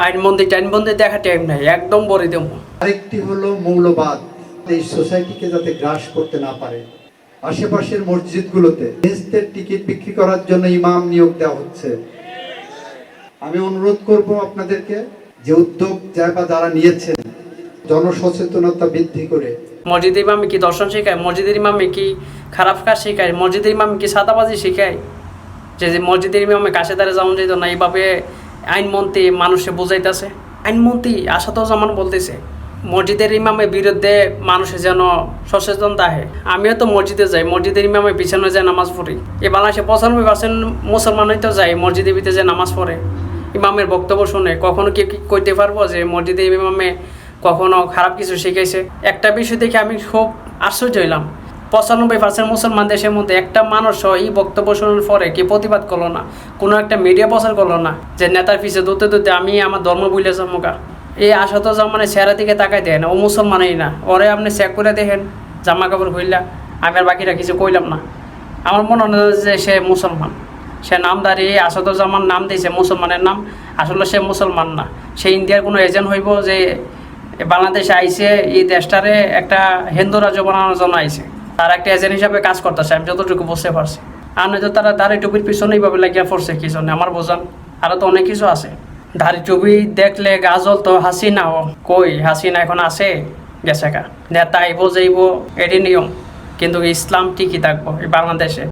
আইনবন্দি দেখা টাইম নাই, একদম বলে দেবো। আরেকটি হলো মৌলবাদ, এই সোসাইটিকে যাতে গ্রাস করতে না পারে। আশেপাশের মসজিদগুলোতে বেহেশতের টিকিট বিক্রি করার জন্য ইমাম নিয়োগ দেওয়া হচ্ছে। আমি অনুরোধ করব আপনাদেরকে যে উদ্যোগ যারা নিয়েছেন জনসচেতনতা বৃদ্ধি করে। মসজিদের ইমামে কি দর্শন শেখায়? মসজিদের ইমামে কি খারাপ কাজ শেখায়? মসজিদের ইমামে কি সাদাবাজি শেখায়? যে মসজিদের ইমামে কাছে দ্বারা যেমন যেত না, এইভাবে আইনমন্ত্রী মানুষে বোঝাইতেছে। আইনমন্ত্রী আসাদুজ্জামান বলতেছে মসজিদের ইমামের বিরুদ্ধে মানুষের যেন সচেতন থাকে। আমিও তো মসজিদে যাই, মসজিদের ইমামের পিছনে যায় নামাজ পড়ি। এই বাংলাদেশে 95% মুসলমানই তো যায় মসজিদের ভিতরে যে নামাজ পড়ে, ইমামের বক্তব্য শুনে। কখনো কি কইতে পারবো যে মসজিদের ইমামে কখনো খারাপ কিছু শিখেছে? একটা বিষয় দেখে আমি খুব আশ্চর্য হইলাম, 95% মুসলমান দেশের মধ্যে একটা মানুষও এই বক্তব্য শোনার পরে কি প্রতিবাদ করলো না, কোনো একটা মিডিয়া প্রচার করলো না যে নেতার পিছিয়ে দৌড়তে আমি আমার ধর্ম ভুলে যাবো। এই আসাদুজ্জামানের চেহারা দিকে তাকাই দেয় না, ও মুসলমানই না। ওরে আপনি চেক করে দেখেন জামা কাপড় খুললা। আমি আর বাকিরা কিছু কইলাম না। আমার মনে হয় যে সে মুসলমান, সে নামদারি আসাদুজ্জামান নাম দিয়েছে মুসলমানের নাম, আসলে সে মুসলমান না। সে ইন্ডিয়ার কোনো এজেন্ট হইব যে বাংলাদেশে আইসে এই দেশটারে একটা হিন্দু রাজ্য বানানোর জন্য আইসে, তার একটা এজেন্ট হিসাবে কাজ করতেছে। আমি যতটুকু বুঝতে পারছি। আর নয়তো তারা দাড়ি টুপির পিছনে এইভাবে লাগিয়ে পড়ছে কি জন্য আমার বোঝান। আরও তো অনেক কিছু আছে। দাড়ি টুপি দেখলে গা জ্বলতো হাসিনা, কই হাসিনা এখন আছে? গেছে কা নেতা আইব যাইব, এটি নিয়ম, কিন্তু ইসলাম ঠিকই থাকবো এই বাংলাদেশে।